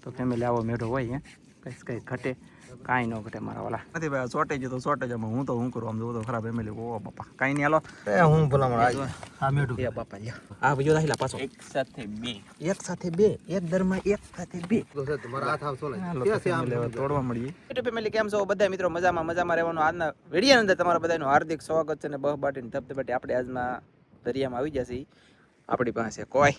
તો ફેમિલી આવો મેઢો હોય હે કઈ ઘટે કાંઈ ન ઘટે મારા વાલા નથી ભાઈ શોર્ટેજ તો શોર્ટેજ હું તો હું કરું આમ જોઉં તો ખરાબ ફેમિલી ઓ બાપા કાંઈ નહીં હાલો હું ભલામણ આ મેઢું એ બાપા લ્યો આ બીજો દાખલા પાછો એક સાથે બે એક દરમાં એક સાથે બે તમારા હાથ આવતો તોડવા મળીએ એટલે ફેમિલી કેમ છો બધા મિત્રો મજામાં રહેવાનું આજના વિડીયો અંદર તમારા બધાનું હાર્દિક સ્વાગત છે ને બહ બાટીને ધબધબાટી આપણે આજના દરિયામાં આવી જશે આપણી પાસે કોઈ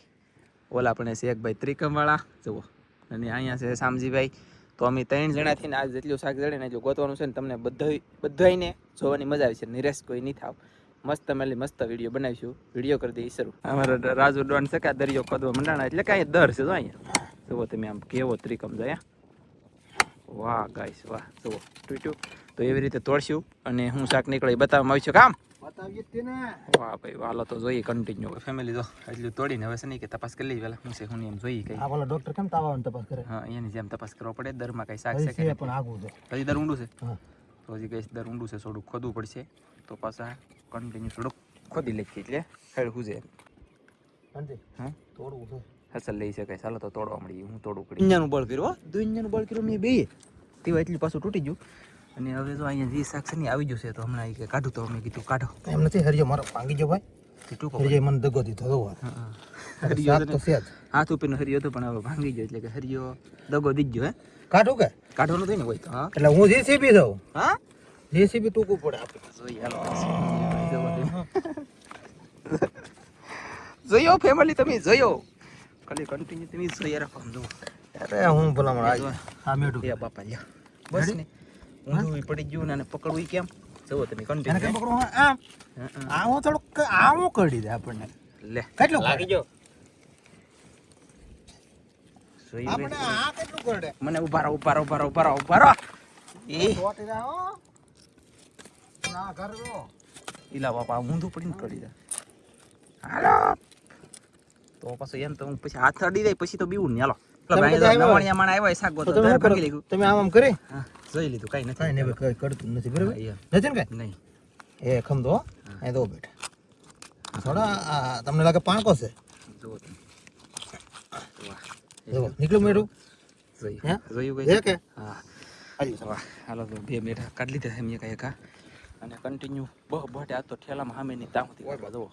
ઓલા આપણે શેખભાઈ ત્રિકમવાળા જુઓ અને અહીંયા છે શામજીભાઈ તો અમે 3 જણાથી ને આજ જેટલું શાક જડે ને એટલું ગોતવાનું છે ને તમને બધાને જોવાની મજા આવી છે નિરેશ કોઈ નહીં થાવ મસ્ત મસ્ત વિડીયો બનાવીશું વિડીયો કરી દઈએ શરૂ અમારા રાજુ ડોન છે કે દરિયો ખોદવા મંડાણા એટલે કાંઈ દર છે જો અહીંયા જુઓ તમે આમ કેવો ત્રિકમ જાય વાહ ગાઈસ વાહ જુઓ તૂટ્યું તો એવી રીતે તોડશું અને હું શાક નીકળે બતાવવામાં આવી છું કામ બતાવીએ તેને વાહ ભાઈ વાલો તો જોઈએ કન્ટિન્યુ ફેમિલી જો એટલું તોડીને હવે છે નહીં કે તપાસ કરી લઈએ પેલા હું છે હું એમ જોઈએ કઈ આ વાલો ડોક્ટર કેમ તાવવાની તપાસ કરે હા એની જેમ તપાસ કરવો પડે દરમાં કઈ શાક છે કે પણ આગું છે હજી દર ઊંડું છે હા તો હજી કઈ દર ઊંડું છે થોડું ખોદવું પડશે તો પાછા કન્ટિન્યુ થોડુંક ખોદી લખી એટલે ખેડવું છે હા તોડવું છે હસલ લઈ શકાય ચાલો તો તોડવા મળી હું તોડું પડી દુનિયાનું બળ કર્યો દુનિયાનું બળ કર્યો મેં બે તેવા એટલું પાછું તૂટી ગયું અને હવે જો અહીંયા જે શાક છે ને આવી જશે તો હમણાં કે કાઢું તો મેં કીધું કાઢો એમ નથી હરિયો મારો ભાંગી ગયો ભાઈ હરિયો મને દગો દીધો હરિયો તો છે હાથ ઉપર હરિયો તો પણ હવે ભાંગી ગયો એટલે કે હરિયો દગો દીજો હે કાઢું કે કાઢો નથી ને હોય તો હા એટલે હું જેસીબી દઉં હા જેસીબી ટૂંકું પડે આપણે જોઈએ હાલો જોયો ફેમિલી તમે જોયો ખાલી કન્ટિન્યુ તમે જોઈ રાખો જો અરે હું ભલામણ આ હા મેઢું એ બાપા લ્યો બસ ને ઊંધું પડી ગયું ને પકડવું કેમ જુઓ તમે કન્ટિન્યુ પકડો આમ આવું થોડુંક આવું કરી દે આપણને લે કેટલું લાગી ગયો આપણે આ કેટલું કરડે મને ઉભા એ ટોટી રાહો ના કરવો ઈલા બાપા ઊંધું પડીને કરી દે હાલો તો પાછું એમ તો હું પછી હાથ અડી જાય પછી તો બીવું ને હાલો નવાણિયા માણા આવ્યા શાક ગોતો તમે ભાગી લીધું તમે આમ કરી હા જોઈ લીધું કઈ નથી કાઈ ને કઈ કરતું નથી બરાબર નથી ને કઈ નહીં એ ખમદો અહીં દો બેઠા થોડા તમને લાગે પાણકો છે જો જો નીકળું મેડું જોયું ગઈ કે હા વાહ હાલો તો બે મેઠા કાઢી લીધા એમ કઈ કા અને કન્ટિન્યુ બહુ બહટે આ તો ઠેલામાં સામેની તામથી કાઢવા દો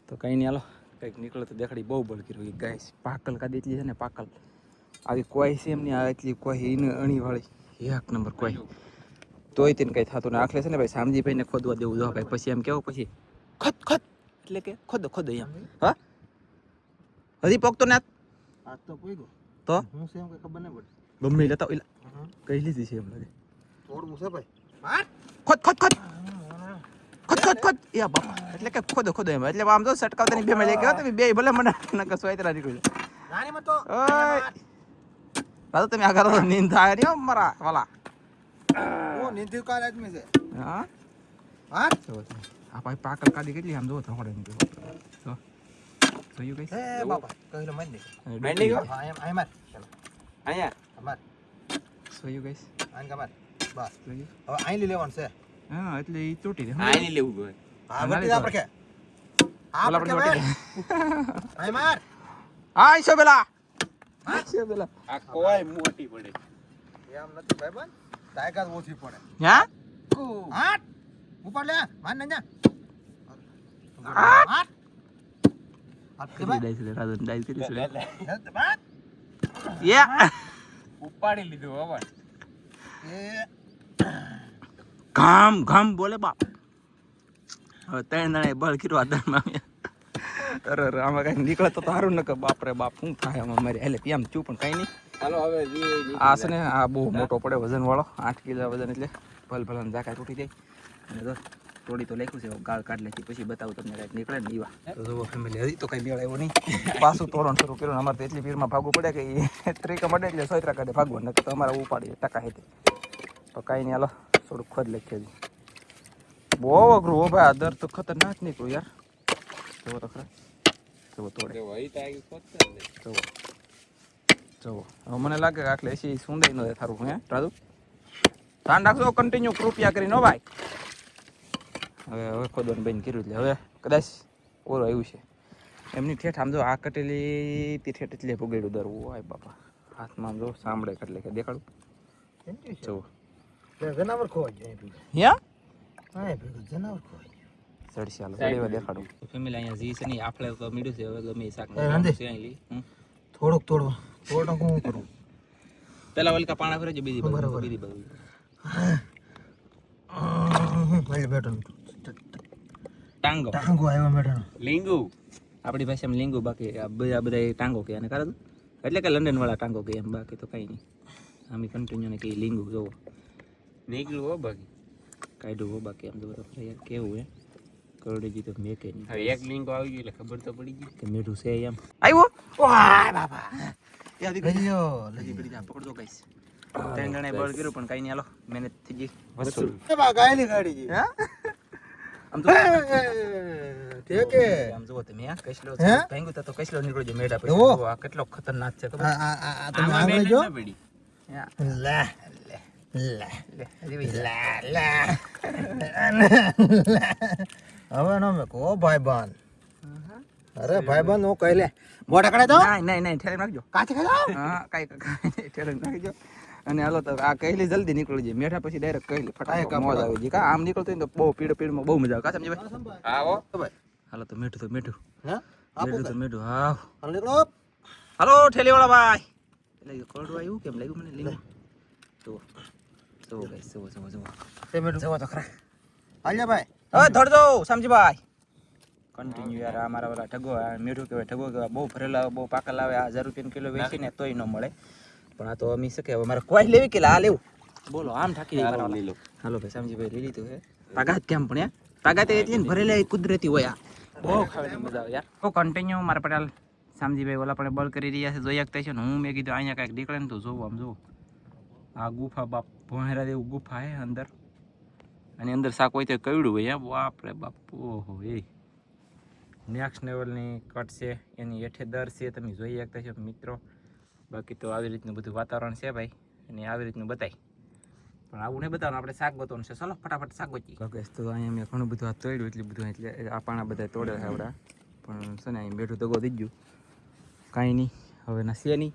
તો કઈ નહીં હાલો કંઈક નીકળે તો દેખાડી બહુ બળ કર્યું ગાય પાકલ કાઢી એટલી છે ને પાકલ આવી કોઈ છે એમની આ એટલી કોઈ એને અણીવાળી એક નંબર કોઈ તોય તેને કંઈ થતું ને આખલે છે ને ભાઈ શામજીભાઈને ખોદવા દેવું જો ભાઈ પછી એમ કેવો પછી ખત એટલે કે ખોદો એમ હા હજી પોકતો ને આ તો પોઈગો તો હું છે એમ કઈ ખબર નહીં પડે ગમે લેતા ઓલા કઈ લીધી છે એમ લાગે થોડું છે ભાઈ ખોદ યા બાપા એટલે કે ખોદો એમ એટલે આમ તો સટકાવતા ની બે માં લઈ ગયો તમે બે ભલે મને નકર સોયતરા નીકળી નાની મત તો રાતો તમે આગળ નીંદ થાય ને મારા વાલા ઓ નીંદ કાલ આદમી છે હા આ ભાઈ પાકલ કાઢી કેટલી આમ જો થોડે નીકળ્યો તો જોયું કઈ એ બાપા કહીલો મત ગયો હા એમ માર અહીંયા માર જોયું કઈ આન કા માર બસ જોયું હવે આઈ લેવાનું છે હા એટલે ઈ તૂટી દે આઈ ની લેવું ગયો હા વટી આપણે કે આ આપણે આઈ માર આઈ છો બેલા આ કોઈ મોટી પડે એમ નથી ભાઈ બન તાકાત ઓછી પડે હા હાટ ઉપર લે માન ન જા હાટ આપકે ડાઈ છે રાજન ડાઈ કરી છે યે ઉપાડી લીધું હવે એ ઘામ બોલે બાપ હવે 3 જણા બળ કર્યો આદરમાં અરે આમાં કઈ નીકળે તો સારું ન કે બાપ રે બાપ શું થાય આમાં મારે એટલે એમ થયું પણ કઈ નહીં હાલો હવે આ છે ને આ બહુ મોટો પડે વજન વાળો 8 કિલો વજન એટલે ભલભલાને ઝાકા તૂટી જાય અને જો થોડી તો લખ્યું છે ગાળ કાઢ લેતી પછી બતાવું તમને કઈક નીકળે ને દીવા તો જો ફેમિલી હજી તો કઈ મેળ આવ્યો નહીં પાછું તોરણ શરૂ કર્યું અમારે તો એટલી ભીડમાં ભાગવું પડે કે ત્રિક મળે એટલે સોયત્રા કાઢે ભાગવું નકર તો અમારે ઉપાડીએ ટકા હેતે તો કઈ નહીં હાલો થોડુંક ખોદ લખીએ બહુ અઘરું હો ભાઈ દર તો ખતરનાક નીકળ્યું યાર જુઓ તો ખરા જુઓ તોડે જુઓ હવે મને લાગે કે આટલે એસી સુંદાઈ ન થારું હે રાજુ ધ્યાન રાખજો કન્ટિન્યુ કૃપયા કરીને હો ભાઈ હવે ખોદવાનું બંધ કર્યું એટલે હવે કદાચ ઓરો આવ્યું છે એમની ઠેઠ આમ જો આ કટેલી તે ઠેઠ એટલે પગડ્યું દર હોય બાપા હાથમાં જો સાંભળે એટલે કે દેખાડું જો જનાવર ખોવાઈ જાય યા હા જનાવર ખોવાઈ ચડશે હાલો દેખાડું ફેમિલી અહીંયા જી છે નહીં આપણે તો મીડું છે હવે ગમે શાક થોડુંક થોડું હું કરું પેલા વલકા પાણા ફરે છે બીજી બાજુ બેઠો ટાંગો આવ્યો બેઠો લીંગુ આપણી ભાષામાં લીંગુ બાકી આ બધા ટાંગો કે અને કરાતું એટલે કે લંડન વાળા ટાંગો કે એમ બાકી તો કઈ નહીં આમ કન્ટિન્યુ ને કઈ લીંગુ જોવો નીકળ્યું હો બાકી કાઢ્યું હો બાકી આમ તો યાર કેવું હે કરડેજી તો મેકે નહીં હવે એક લીંગો આવી ગયો એટલે ખબર તો પડી ગઈ કે મીઠું છે એમ આવ્યો વાહ બાબા યાદ ગયો લજી પડી જા પકડજો ગાઈસ ત્રણ જણાએ બળ કર્યું પણ કઈ નહીં હાલો મહેનત થઈ ગઈ વસૂલ ગાયલી ગાડી જી હા આમ તો ઠીક હે આમ જો તમે આ કસલો ભાંગું તો કસલો નીકળ્યો છે મેડા પછી આ કેટલો ખતરનાક છે ખબર આ તમે આંગળે જો લે હવે નો મે કો ભાઈબંધ અરે ભાઈબંધ હું કહી લે મોટા કડે તો નહીં ઠેર નાખજો કાચે ખાજો હા કાઈ ઠેર નાખજો અને હાલો તો આ કહેલી જલ્દી નીકળી જાય મેઠા પછી ડાયરેક્ટ કહેલી ફટાફટ મોજ આવી જાય કા આમ નીકળતો ને તો બહુ પીડમાં બહુ મજા આવે કા સમજી ભાઈ આવો ભાઈ હાલો તો મીઠું હે મીઠું હા હાલો નીકળો હાલો ઠેલી વાળા ભાઈ એટલે કોરડું આવ્યું કેમ લાગ્યું મને લીંબુ તો ગાઈસ જો તે મીઠું જો તો ખરા હાલ્યા ભાઈ હવે ધડજો સમજી ભાઈ કન્ટિન્યુ યાર આ મારા વાળા ઠગો આ મીઠું કહેવાય બહુ ભરેલા બહુ પાકલ આવે 1000 રૂપિયાનો કિલો વેચીને તોય ન મળે પણ આ તો અમી શકે હવે મારે કોઈ લેવી કે આ લેવું બોલો આમ ઠાકી જાય મારા લીલો હાલો ભાઈ સમજીભાઈ લઈ લીધું હે તાકાત કેમ પણ યાર તાકાત એ ને ભરેલા કુદરતી હોય બહુ ખાવાની મજા આવે યાર તો કન્ટિન્યુ મારા પટેલ શામજીભાઈ ઓલા પણ બળ કરી રહ્યા છે જોઈ શકતા છે ને હું મેં કીધું અહીંયા કાંઈક નીકળે ને તો જોવું આમ જોવું આ ગુફા બાપ ભોંહેરા જેવું ગુફા હે અંદર અને અંદર શાક હોય તો કવડું હોય બાપરે બાપ ઓહો એ નેક્સ્ટ લેવલની કટ છે એની હેઠે દર છે તમે જોઈ શકતા છો મિત્રો બાકી તો આવી રીતનું બધું વાતાવરણ છે ભાઈ અને આવી રીતનું બતાય પણ આવું નહીં બતાવવાનું આપણે શાક બતાવવાનું છે ચલો ફટાફટ શાક બચી તો અહીંયા મેં ઘણું બધું આ તોડ્યું એટલું બધું એટલે આ પાણા બધા તોડે છે આપણા પણ છે ને અહીં બેઠું દગો થઈ ગયું કાંઈ નહીં હવે ના છે નહીં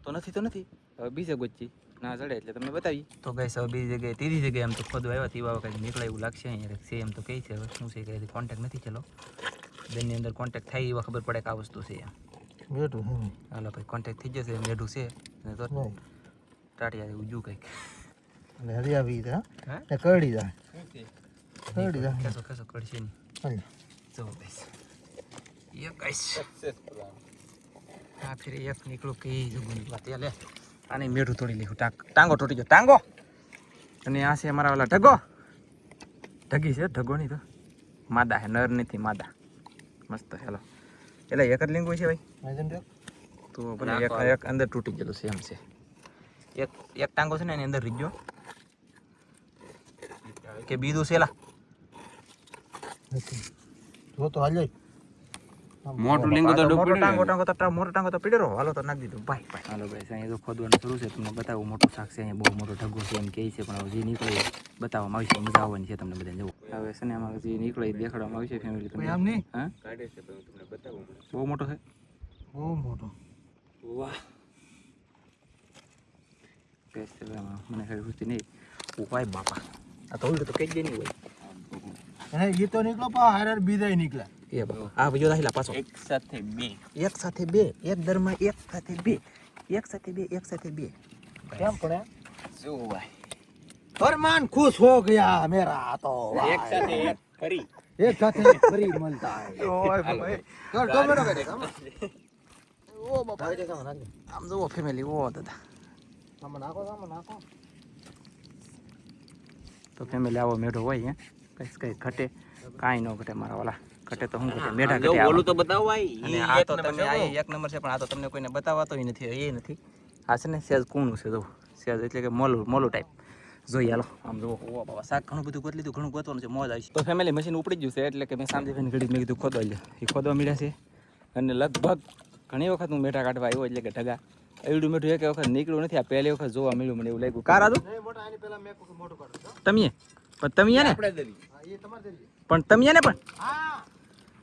તો નથી હવે બીજે ગોચી ના ચડે એટલે તમને બતાવી તો ગઈ હવે બીજી જગ્યાએ ત્રીજી જગ્યાએ આમ તો ખોદવા આવ્યા તેવા કંઈક નીકળે એવું લાગશે અહીંયા છે એમ તો કહે છે હવે શું છે કે કોન્ટેક્ટ નથી ચલો બેનની અંદર કોન્ટેક્ટ થાય એવા ખબર પડે કે આ વસ્તુ છે એમ બેઠું હાલો ભાઈ કોન્ટેક્ટ થઈ જશે મેઢું છે તો ટાટિયા એવું જુ કંઈક અને હરિયાવી છે ને કરડી જાય કેસો કડશે નહીં જો ગાઈસ આ ફરી એક નીકળું કે જુગુની વાત લે આને મેઢું તોડી લીધું ટાંગો તૂટી ગયો ટાંગો અને આ છે અમારા વાલા ઢગી છે ઢગો નહીં તો માદા હે નર નથી માદા મસ્ત હેલો એટલે એક જ લીંગુ છે ભાઈ તો ભલે એક અંદર તૂટી ગયેલું છે એમ છે એક ટાંગો છે ને એની અંદર રીજો કે બીજું છે લા જો તો હાલ મોટું લીંગુ તો મોટો ટાંગો તો પીડેરો હાલો તો નાખી દીધું ભાઈ હાલો ભાઈ અહીંયા તો ખોદવાનું શરૂ છે તમને બતાવું મોટું શાક છે અહીંયા બહુ મોટો ઢગો છે એમ કહે છે પણ હવે જે નીકળે બતાવવામાં આવશે મજા આવવાની છે તમને બધાને જવું હવે છે ને આમાં જે નીકળે દેખાડવામાં આવશે ફેમિલી તમને આમ નહીં હા કાઢે છે પણ તમને બતાવું બહુ મોટો છે બહુ મોટો વાહ કેસે મને ખબર હોતી નહીં ઓ ભાઈ બાપા આ તો ઉલટું તો કઈ જ નહીં હોય અને એ તો નીકળો પા હાર બીજાય નીકળ્યા એ બાબા આ બીજો દાખલા પાછો એક સાથે બે એક દરમાં એક સાથે બે કેમ પડે જો ભાઈ फरमान खुश हो गया मेरा तो एक साथ एक फ्री मिलता है ओए भाई कर दो मेरा बेटे ओ बाबा ये सामान नाख આમ જો ફેમિલી ઓ દાદા સાमान નાખો તો ફેમિલી આવો મેઢો હોય હે કઈ ઘટે કાઈ ન ઘટે મારા વાલા ઘટે તો હું ઘટે મેઢા ઘટે બોલું તો બતાવો અને આ તો તમે આ એક નંબર છે પણ આ તો તમને કોઈને બતાવતો નથી એ નથી આ છે ને સેજ કૂણું છે જો સેજ એટલે કે મોલું ટાઈપ જોઈ હાલો આમ જો ઓ બાબા શાક ઘણું બધું ગોત લીધું ઘણું ગોતવાનું છે મોજ આવી તો ફેમિલી મશીન ઉપડી ગયું છે એટલે કે મેં સાંજે ઘડી મેં કીધું ખોદવા લે એ ખોદવા મળ્યા છે અને લગભગ ઘણી વખત હું મેઢા કાઢવા આવ્યો એટલે કે ઢગા એવડું મેઠું એક વખત નીકળ્યું નથી આ પહેલી વખત જોવા મળ્યું મને એવું લાગ્યું કાર આદુ તમે ને પણ તમે ને પણ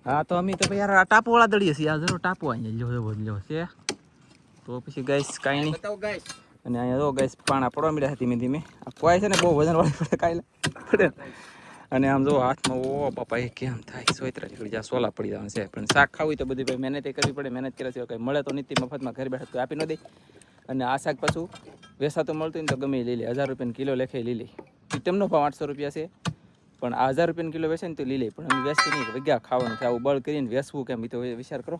હા તો અમે તો યાર આ ટાપુ વાળા દળીએ છીએ આ જરો ટાપુ અહીંયા લ્યો છે તો પછી ગાઈસ કાંઈ નહીં. બતાવો ગાઈસ. અને અહીંયા જો ગાઈસ પાણા પડવા મળ્યા ધીમે ધીમે. આ કોઈ છે ને બહુ વજનવાળી પડે કાંઈ પડે. અને આમ જો હાથમાં ઓ બાપા એ કેમ થાય સોયત્રા નીકળી જાય સોલા પડી જવાનું છે. પણ શાક ખાવું તો બધી ભાઈ મહેનત કરવી પડે. મહેનત કર્યા સિવાય કંઈ મળે તો નથી મફતમાં ઘર બેઠા તો આપી ન દે. અને આ શાક પાછું વેસાતું મળતું ને તો ગમે એ લઈ લે. 1000 રૂપિયાનો કિલો લેખે લઈ લે. તેમનો ભાવ 800 રૂપિયા છે. પણ આ 1000 રૂપિયાનો કિલો વેચે ને તો લઈ લે. પણ અમે વેચતી નહીં વગ્યા ખાવાનું છે. આવું બળ કરીને વેચવું કેમ એ તો વિચાર કરો.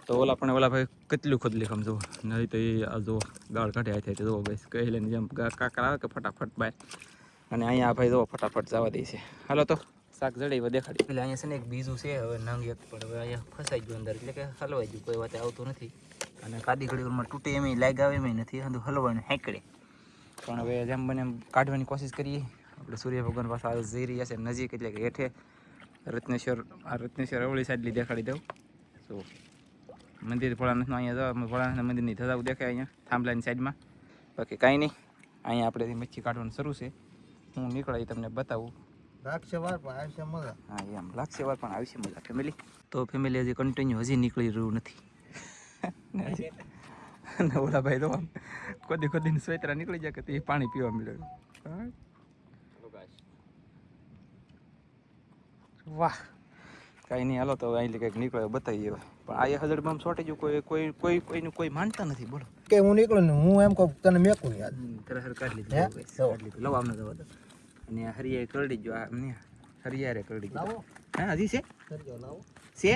તો ઓલા ભાઈ કેટલું ખોદલી આમ જુઓ નહીં તો એ આ જુઓ ગાળ કાઢે થાય તો જુઓ ભાઈ કહી લઈને જેમ કાકર આવે કે ફટાફટ બાય. અને અહીંયા આ ભાઈ જુઓ ફટાફટ જવા દે છે. હાલો તો શાક જડે દેખાડી. એટલે અહીંયા છે ને એક બીજું છે હવે નંગ એક પણ હવે અહીંયા ફસાઈ ગયું અંદર એટલે કે હલવાઈ ગયું કોઈ વાત આવતું નથી. અને કાદી ઘડીમાં તૂટે એમ લાગ આવે એમ નથી હલવાનું હેંકડે. પણ હવે જેમ બને એમ કાઢવાની કોશિશ કરીએ. આપણે સૂર્ય ભગવાન પાસે આવે જઈ રહ્યા છે નજીક એટલે કે હેઠે રત્નેશ્વર અવળી સાઈડ દેખાડી દઉં. તો મંદિર ભોળાનાથનું અહીંયા જાવ ભોળાનાથના મંદિરની ધજાઓ દેખાય અહીંયા થાંભલાની સાઈડમાં. બાકી કાંઈ નહીં. અહીંયા આપણે મચ્છી કાઢવાનું શરૂ છે. હું નીકળાય તમને બતાવું. લાગશે વાર પણ આવશે મજા. હા એમ લાગશે વાર પણ આવશે મજા ફેમિલી. તો ફેમિલી હજી કન્ટિન્યુ હજી નીકળી રહ્યું નથી. અને ઓલા ભાઈ તો આમ ખોદીને સ્વેતરા નીકળી જાય કે તે પાણી પીવા મળ્યું. વાહ કાંઈ નહીં હાલો તો અહીં કંઈક નીકળે બતાવીએ. પણ આ 1000 બમ છોટી ગયું કોઈનું કોઈ માનતા નથી. બોલો કે હું નીકળું ને હું એમ કહું તને મેકું યાદ તરહર કાઢી લીધું લવ આમને દવા દો. અને હરિયાએ કરડી ગયો આ ને હરિયારે કરડી ગયો. હા હજી છે છે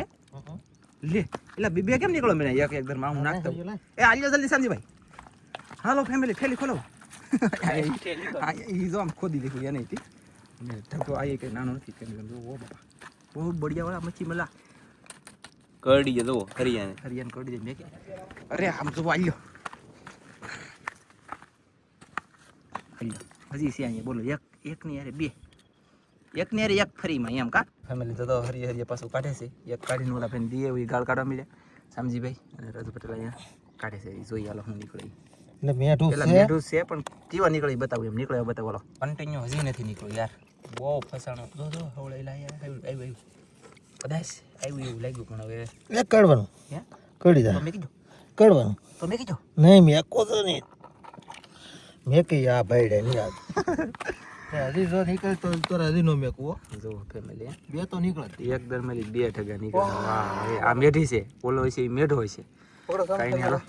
લે એટલે બે કેમ નીકળો મેં એક દર માં હું નાખતો. એ આલ્યો જલ્દી સાંજીભાઈ. હાલો ફેમિલી થેલી ખોલો. એ જો આમ ખોદી દીધું એને ને ઢગો આ કે નાનો નથી ફેમિલી. ઓ બાપા બહુ બઢિયા વાળા મચ્છી મળા. કરડી જતો હરિયાને કરડી દે મેં કે અરે આમ જો આલ્યો હજી છે અહીંયા. બોલો એક ની યારે બે એક ની યારે એક ફરીમાં એમ કા ફેમિલી તો હરિયા પાછું કાઢે છે. એક કાઢીને ઓલા ભાઈને દીએ એ ગાળ કાઢવા મળ્યા શામજીભાઈ અને રાજુ પટેલ અહીંયા કાઢે છે. જોઈ હાલો હું નીકળે એટલે મેઠું પેલા મેઢું છે પણ કેવા નીકળી બતાવું એમ નીકળે બતાવો. બોલો કન્ટિન્યુ હજી નથી નીકળ્યું યાર. બહુ ફસાણો જો હવળેલા યાર આવ્યું કદાચ આવ્યું એવું લાગ્યું પણ હવે એક કાઢવાનું હે કાઢી જા તો મેં કીધું કાઢવાનું તો મેં કીધું નહીં મેકો તો નહીં મેકી આ ભાઈ નહીં યાદ હજી જો નીકળે તો હજી નો મેકવો. જો ફેમિલી બે તો નીકળે એક દર મેલી બે ઠગા નીકળે. વાહ આ મેઢી છે ઓલો હોય છે એ મેઢો હોય છે. કાંઈ નહીં હાલો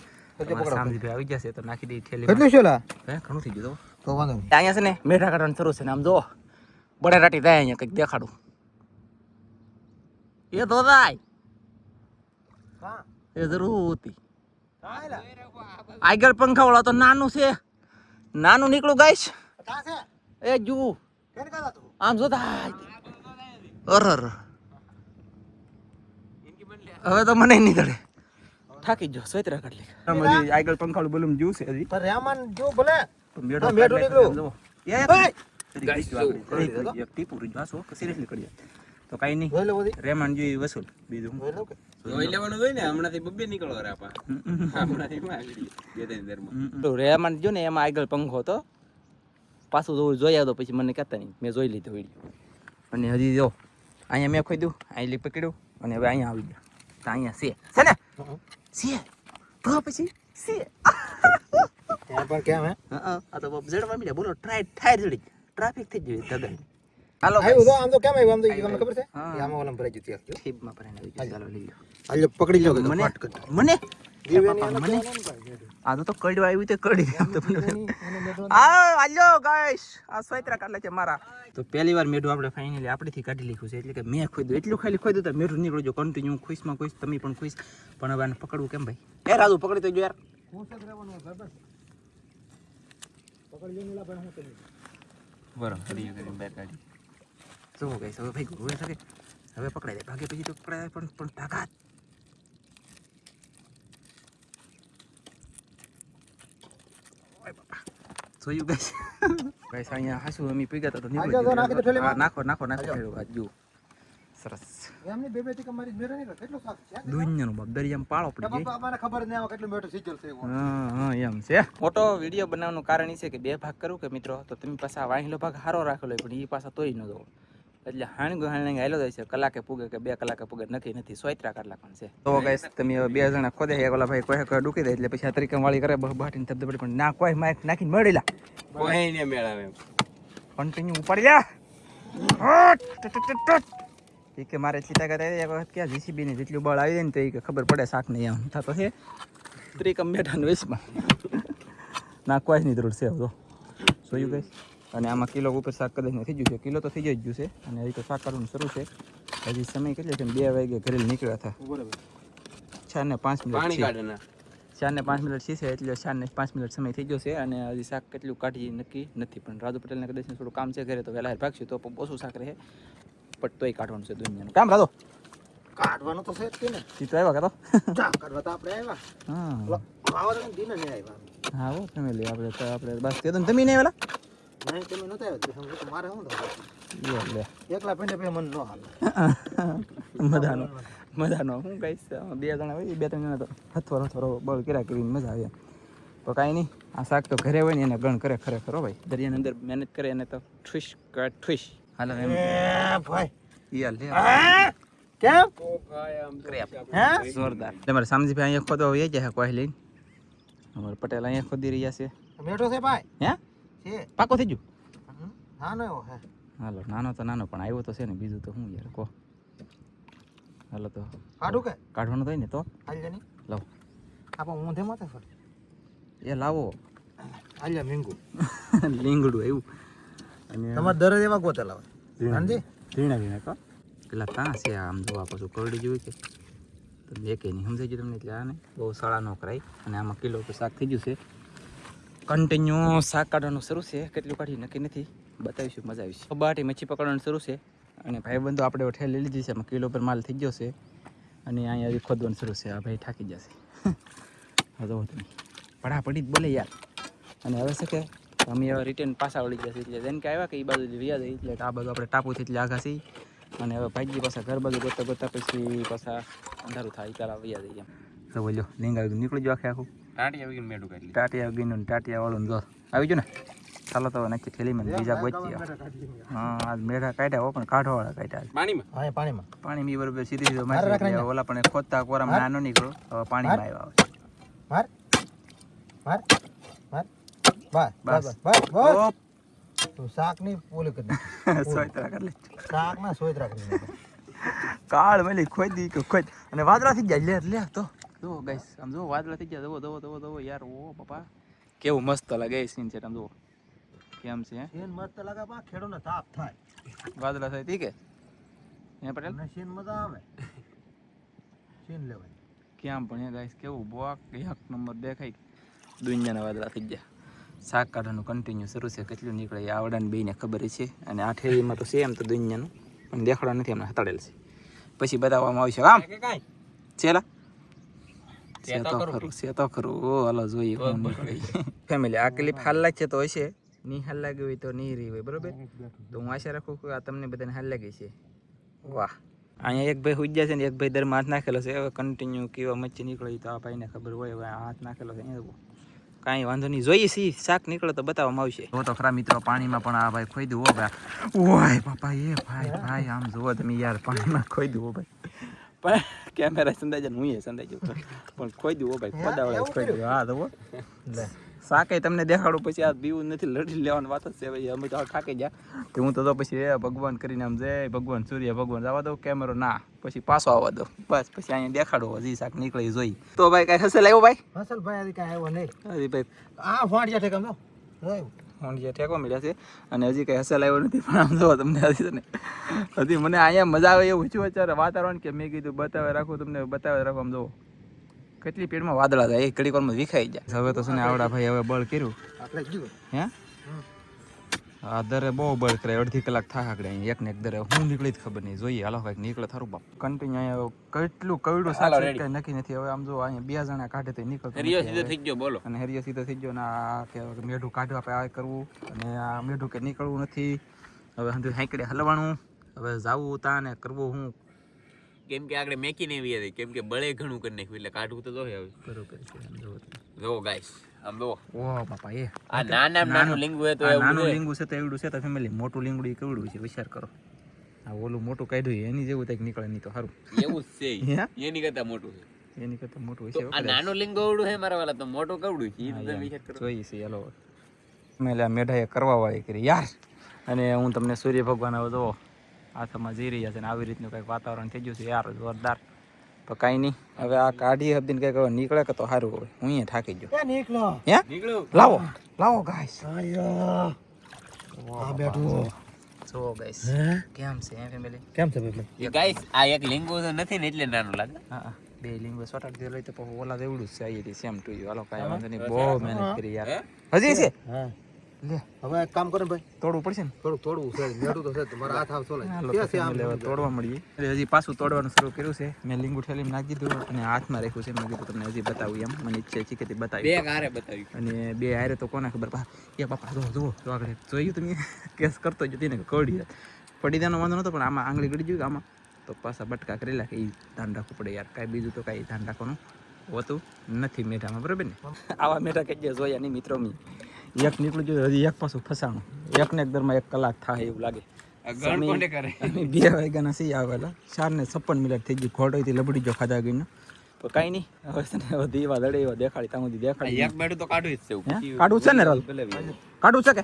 શામજીભાઈ આવી જશે તો નાખી દઈ થેલી. કેટલું છે લા હે ઘણું થઈ ગયું તો વાંધો નહીં. અહીંયા છે ને મેઢા કાઢવાનું શરૂ છે ને આમ જો બડે રાટી થાય અહીંયા કંઈક દેખાડું એ તો થાય એ જરૂર હતી. આગળ પંખા વાળા તો નાનું છે નાનું નીકળું ગાઈશ એ જુ આમ જોતા અરર હવે તો મને નીકળે થાકી જો સ્વેતરા કાઢ લે. આગળ પંખાળું બોલું જ્યુ છે હજી પણ રેમાન જો ભલે મેઢો નીકળ્યો ટીપુરી જાસો સિરિયસલી કરી તો કાઈ નહીં જોઈ લો બધી રેમાન જોઈ વસૂલ બીજું જોઈ લો કે જોઈ લેવાનું હોય ને હમણાંથી બબ્બે નીકળો રાપા હમણાંથી માં આવી બે ત્રણ દરમાં તો રેમાન જો ને એમાં આગળ પંખો હતો પાછું જોઈ આવ્યો પછી મને કહેતા નહીં મેં જોઈ લીધો વિડીયો. અને હજી જો અહીંયા મેં ખોદ્યું અહીં પકડ્યું અને હવે અહીંયા આવી ગયો તો અહીંયા છે ને છે તો પછી છે ત્યાં પણ કેમ હે આ તો જડવા મળ્યા. બોલો ટાયર જડી ટ્રાફિક થઈ ગઈ ધગન. હાલો આવ્યું તો આમ તો કેમ આવ્યું આમ તો તમને ખબર છે હા. એ આમાં ઓલમ ભરાઈ જતી હતી ઠીપમાં ભરાઈને આવી ગયું. ચાલો લઈ લો હાલ પકડી લો કે મને ફટ કર મને દીવેની મને આ તો કડવા આવ્યું તે કડી આમ તો એને આ આલ્યો ગાઈસ આ સ્વેતરા કાઢલે છે મારા. તો પહેલી વાર મેઢું આપણે ફાઇનલી આપણેથી કાઢી લીધું છે એટલે કે મેં ખોદ્યું એટલું ખાલી ખોદ્યું તો મેઢું નીકળ્યું જો કન્ટિન્યુ ખુશમાં ખુશ તમે પણ ખુશ. પણ હવે આને પકડવું કેમ ભાઈ? એ રાજુ પકડી તો જો યાર બરાબર હરિયો કરીને બહાર કાઢી જો ગાઈસ હવે ભાઈ હવે શકે હવે પકડાઈ દે ભાગે પછી તો પકડાય પણ તાકાત ઓય બાપા જોયું ગાઈસ ગાઈસ અહીંયા હાસુ અમે પીગા તો આજો તો નાખી દો થેલીમાં. નાખો જો સરસ એમની બે થી મારી મેરે નહીં કેટલું સાક છે દુનિયાનો બાપ દરિયામાં પાળો પડી ગઈ. બાપા મને ખબર જ નહીં આવે કેટલું મેઠું સિજલ છે હા એમ છે. મોટો વિડીયો બનાવવાનું કારણ એ છે કે બે ભાગ કરું કે મિત્રો તો તમે પાછા વાહિલો ભાગ સારો રાખેલો પણ એ પાછા તોય ન દો એટલે હાણ હાલો જાય છે કલાકે પૂગે કે 2 કલાકે પૂગે નક્કી નથી સોયત્રા કલાક પણ છે તો ગાઈસ તમે હવે 2 જણા ખોદે એક ઓલા ભાઈ કોઈ ડૂકી દે એટલે પછી આ તરીકે વાળી કરે બાટીને ધબધબડી પણ ના કોઈ માઇક નાખીને મળેલા કોઈ ને મેળાવે કન્ટિન્યુ ઉપાડી લ્યા એ કે મારે એટલી તાકાત આવી એક વખત ક્યાં જીસીબી ની જેટલું બળ આવી જાય ને તો એ કે ખબર પડે શાક નહીં એમ થતો છે ત્રિકમ બેઠા વેચમાં ના કોઈ નહીં જરૂર છે તો જોયું ગઈશ અને આમાં કિલો ઉપર શાક કદાચ થઈ ગયું છે કિલો તો થઈ જ ગયું છે અને હજી તો શાક કરવાનું શરૂ છે હજી સમય કેટલો છે 2 વાગે ઘરે નીકળ્યા હતા બરાબર 4 ને 5 મિનિટ પાણી કાઢે 4 ને 5 મિનિટ છે એટલે 4 ને 5 મિનિટ સમય થઈ ગયો છે અને હજી શાક કેટલું કાઢી નક્કી નથી પણ રાજુ પટેલને કદાચ થોડું કામ છે ઘરે તો વહેલા ભાગશું તો ઓછું શાક રહે પણ તોય કાઢવાનું છે દુનિયાનું કામ રાધો કાઢવાનું તો છે જ કે ને તી તો આવ્યા કાતો કાઢવા તો આપણે આવ્યા હા ખાવા દિન નહીં આવ્યા હા હો ફેમિલી આપણે બસ તે તો તમે નહીં આવેલા નહીં તમે નહોતા આવ્યા તો મારે શું લે એકલા પેંડે પે મન ન હાલ મજાનો હું કહીશ 2 જણા હોય 2-3 જણા તો હથવારો બળ કર્યા કરીને મજા આવે તો કાંઈ નહીં આ શાક તો ઘરે હોય ને એને ગણ કરે ખરેખર હો ભાઈ દરિયાની અંદર મહેનત કરે એને તો ઠુશ હાલો એમ ભાઈ યાર લે કેમ હે જોરદાર તમારે સામજીભાઈ અહીંયા ખોદો હોય જાય કોઈ લઈને અમારે પટેલ અહીંયા ખોદી રહ્યા છે મેઠો છે ભાઈ હે છે પાકો થઈ ગયું હા નો હે હાલો નાનો તો નાનો પણ આવ્યો તો છે ને બીજું તો શું યાર કહો હાલો તો કાઢું કે કાઢવાનું થાય ને તો હાલ જની લાવો આપો ઊંધે માથે ફર એ લાવો હાલ્યા મીંગુ લીંગડું આવ્યું અને તમારે દરજ એવા ગોતે લાવે હાંજી ઝીણા કા પેલા કાં છે આમ જોવા પાછું કરડી જેવું છે તો એકે નહીં સમજાઈ ગયું તમને એટલે આને બહુ સાળા ન કરાય અને આમાં કિલો તો શાક થઈ ગયું છે કન્ટિન્યુ શાક કાઢવાનું શરૂ છે કેટલું કાઢી નક્કી નથી બતાવીશું મજા આવીશું બાટી મચ્છી પકડવાનું શરૂ છે અને ભાઈબંધો આપણે ઠેલ લઈ લીધી છે એમાં કિલો પર માલ થઈ ગયો છે અને અહીંયા હજી ખોદવાનું શરૂ છે આ ભાઈ થાકી જશે હવે તમે પડાપડી જ બોલે યાર અને હવે છે કે અમે હવે રિટર્ન પાછા વળી જશે એટલે જેમ કે આવ્યા કે એ બાજુ વ્યાજ એટલે આ બાજુ આપણે ટાપુથી એટલે આઘા છીએ અને હવે ભાઈજી પાછા ઘર બાજુ ગોતા પછી પાછા અંધારું થાય ત્યારે વ્યાજ એમ તો બોલ્યો લીંગા નીકળી જો આખે આખું ટાટિયા વગર મેડું કાઢી ટાટિયા ગીનું ટાટિયા વાળું જો આવી ગયું ને ચાલો તો નાખી થેલીમાં બીજા ગોચી હા આજ મેઢા કાઢ્યા હો પણ કાઢવાવાળા કાઢ્યા પાણીમાં હા પાણીમાં પાણી બરોબર સીધી મારી ઓલા પણ ખોદતા કોરામાં નાનો નીકળો હવે પાણીમાં આવ્યા માર માર માર બસ બસ બસ બસ તું શાક ની પોલે કરી સોયતરા કરી લે શાક ના સોયતરા કરી કાળ મળી ખોદી કે ખોદ અને વાદળા થઈ ગયા લે તો જો ગાઈસ આમ જો વાદળા થઈ ગયા દવો યાર ઓ બાપા કેવું મસ્ત લાગે સીન છે આમ જો કેમ છે સીન મસ્ત લાગે બા ખેડો ને તાપ થાય વાદળા થાય ઠીક હે પટેલ ને સીન મજા આવે સીન લેવાય કેમ પણ ગાઈસ કેવું બોક એક નંબર દેખાય દુનિયાના વાદળા થઈ ગયા શાક કાઢવાનું કન્ટિન્યુ શરૂ છે કેટલું નીકળે એ આવડાને બેને ખબર છે અને આ ઠેરીમાં તો છે એમ તો દુનિયાનું પણ દેખાડવા નથી હમણાં હતાડેલ છે પછી બતાવવામાં આવશે આમ ચેલા છે તો ખરું ઓ હાલો જોઈએ ફેમિલી આ ક્લિપ હાલ લાગશે તો હશે નહીં હાલ લાગી હોય તો નહીં રહી હોય બરોબર તો હું આશા રાખું કે આ તમને બધાને હાલ લાગી છે વાહ અહીંયા એક ભાઈ હુજ્યા છે ને એક ભાઈ દરમાં હાથ નાખેલો છે હવે કન્ટિન્યુ કેવા મચ્છી નીકળે તો આ ભાઈને ખબર હોય હવે હાથ નાખેલો છે અહીંયા કાંઈ વાંધો નહીં જોઈએ સી શાક નીકળે તો બતાવવામાં આવશે તો ખરા મિત્રો પાણીમાં પણ આ ભાઈ ખોઈ દઉં હો ભાઈ ઓય બાપા એ ભાઈ આમ જુઓ તમે યાર પાણીમાં ખોઈ દઉં હો ભાઈ પણ કેમેરા સંદાય જાય હું એ સંદાય જાઉં પણ ખોઈ દઉં હો ભાઈ ખોદાવડા ખોઈ દઉં હા તો શાકે તમને દેખાડું પછી આ બીવું નથી લડી લેવાની વાત જ છે ભાઈ અમે તો થાકી ગયા તો હું તો પછી એ ભગવાન કરીને આમ જય ભગવાન સૂર્ય ભગવાન જવા દો કેમેરો ના પછી પાછો આવવા દો બસ પછી અહીંયા દેખાડો હજી શાક નીકળી જોઈ તો ભાઈ કાંઈ હસલ આવ્યો ભાઈ હસલ ભાઈ હજી કાંઈ આવ્યો નહીં હજી ભાઈ આ ફાંડિયા ઠેકામ જો ફાંડિયા ઠેકો મળ્યા છે અને હજી કાંઈ હસલ આવ્યો નથી પણ આમ જો તમને હજી મને અહીંયા મજા આવે એવું છું અત્યારે વાતાવરણ કે મેં કીધું બતાવે રાખું તમને બતાવે રાખો આમ જુઓ કેટલી પેડમાં વાદળા થાય એક ઘડી કોરમાં વિખાઈ જાય હવે તો છે ને આવડા ભાઈ હવે બળ કર્યું હે હા દરે બહુ બળ કરે અડધી કલાક થાય આગળ અહીં એક ને એક દરે હું નીકળી જ ખબર નહીં જોઈએ હાલો કંઈક નીકળે થારું બાપ કન્ટિન્યુ અહીંયા કેટલું કવડું શાક કઈ નક્કી નથી હવે આમ જો અહીંયા 2 જણા કાઢે તો નીકળતો હરિયો સીધો થઈ ગયો બોલો અને હરિયો સીધો થઈ ગયો ને આ કે મેઢું કાઢવા આપણે આ કરવું અને આ મેઢું કે નીકળવું નથી હવે હંધું હાંકડે હલવાનું હવે જાવું તા ને કરવું હું કેમ કે આગળ મેકી નહીં આવી કેમ કે બળે ઘણું કરી નાખ્યું એટલે કાઢવું તો જોઈએ હવે બરોબર છે જો ગાઈસ આમ જો ઓ બાપા એ આ નાનું લીંગુ હે તો નાનું લીંગુ છે તો એવડું છે તો ફેમિલી મોટું લીંગડું કેવડું છે વિચાર કરો આ ઓલું મોટું કાઢ્યું એની જેવું કંઈક નીકળે નહીં તો સારું. એવું જ છે હે? એની કરતા મોટું છે. એની કરતાં મોટું તો હશે. આ નાનું લીંગોવડું છે મારા વાલા, તો મોટું કવડું છે. ઈ તો તમે વિચાર કરો. જોઈએ છે હેલો મેં આ મેઢાએ કરવા વાળી કરી યાર. અને હું તમને સૂર્ય ભગવાન હવે જો હાથમાં જઈ રહ્યા છે ને આવી રીતનું કંઈક વાતાવરણ થઈ ગયું છે યાર જોરદાર. તો કાંઈ નહીં હવે આ કાઢી હબદીને કંઈક હવે નીકળે કે તો સારું હોય. હું અહીંયા થાકી ગયો. એ નીકળો હે નીકળ્યું. લાવો લાવો ગાઈસ. આયો આ બેઠું જો ગાઈસ કેમ છે ફેમિલી? કેમ છે ભાઈ? એ ગાઈસ આ એક લીંગો તો નથી ને એટલે નાનું લાગે. હા બે લીંબુ સોટાડી દે લઈ તો પછી ઓલા જેવડું જ છે આ સેમ ટુ યુ. હાલો કાંઈ વાંધો નહીં બહુ મહેનત કરી યાર. હજી છે હા લે હવે એક કામ કરો ને ભાઈ, તોડવું પડશે ને. થોડુંક તોડવું છે. મેળું તો છે તમારા હાથ આવ સોલાય. હાલો કે તો છે આમ family હવે તોડવા મળીએ. એટલે હજી પાછું તોડવાનું શરૂ કર્યું છે. મેં લીંબુ ઠેલીને નાખી દીધું અને હાથમાં રાખ્યું છે. મેં કીધું તમને હજી બતાવું એમ મને ઈચ્છા છે કે તે બે બતાવી. કારે બતાવ્યું. અને બે હારે તો કોને ખબર એ બાપા જો આગળ જોયું તમે કેસ કરતો જ હતી ને કડી પડી દેવાનો વાંધો નતો પણ આમાં આંગળી ગળી જોયું આમાં તો પાછા બટકા કરેલા કે એ ધ્યાન રાખવું પડે યાર. કાંઈ બીજું તો કાંઈ ધ્યાન રાખવાનું હોતું નથી મેઢામાં બરાબર ને. આવા મેઢા કઈ જોયા નહીં મિત્રો મી એક નીકળું જોયું હજી એક પાછું ફસાણું એકને એક દરમાં 1 કલાક થાય એવું લાગે. આ ગણ કોને કરે? અમે 2 વાગ્યાના સી આવેલા 4:56 થઈ ગઈ ખોટોથી લબડી જો ખાધા ગઈને તો કાંઈ નહીં હવે છે ને બધી એવા દડે એવા દેખાડી ત્યાં સુધી આ દેખાડી એક બેડું તો કાઢવું જ છે. હે? કાઢવું છે ને રાલ કાઢવું છે કે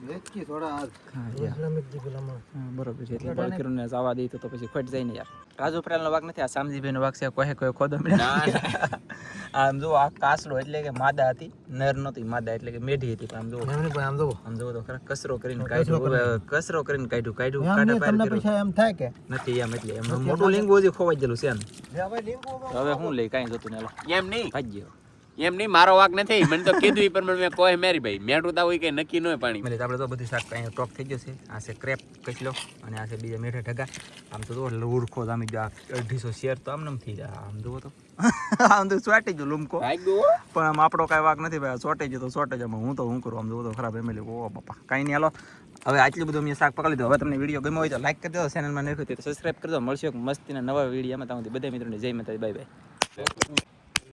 વેચકી થોડા હા યાર. ઇસ્લામિક દી પેલામાં હા, બરોબર છે એટલે બળકીરોને જવા દઈ તો પછી ખોટ જાય ને યાર. રાજુ પ્રાલનો વાગ નથી આ સામજીભાઈનો વાગ છે. કોઈ ખોદો આમ જો આ કાસડો એટલે કે માદા હતી નર નહોતી માદા એટલે કે મેઢી હતી પણ આમ જો એમને ભાઈ આમ જોવો આમ જો તો ખરા કસરો કરીને કાઢ્યું કાઢ્યું એમ કાઢા નહીં, પાર તમને કર્યું પૈસા એમ થાય કે નથી એમ એટલે એમ મોટું લીંબુ હજી ખોવાઈ ગયેલું છે એમ. લે ભાઈ લીંબુ તો હવે હું લઈ કાંઈ જોતું ને એમ નહીં, ભાઈ ગયો એમ નહીં, મારો વાક નથી. મને તો કીધું ઈ પ્રમાણે મેં કોઈ મેરી ભાઈ મેઠું તા હોય કે નક્કી ન હોય પાણી. એટલે આપણે તો બધી શાક અહીંયા ટોપ થઈ ગયો છે. આ છે ક્રેપ કચલો અને આ છે બીજા મીઠા ઢગા. આમ તો જો લુરખો જામી ગયો 250 શેર તો આમ નમ થઈ જાય. આમ જુઓ તો આમ તો ચોટી ગયો લુમકો પણ આમ આપણો કાંઈ વાક નથી ભાઈ. ચોટી ગયો તો ચોટે જ. હું તો હું કરું આમ જુઓ તો ખરાબ ફેમિલી. ઓ બાપા કાંઈ નહીં હાલો હવે આટલું બધું મેં શાક પકડી દો. હવે તમને વિડીયો ગમ્યો હોય તો લાઈક કરી દો, ચેનલમાં નાખ્યું તો સબસ્ક્રાઈબ કરી દો. મળશે એક મસ્તીના નવા વિડીયોમાં. ત્યાં સુધી બધા મિત્રોને જય માતાજી, બાય બાય.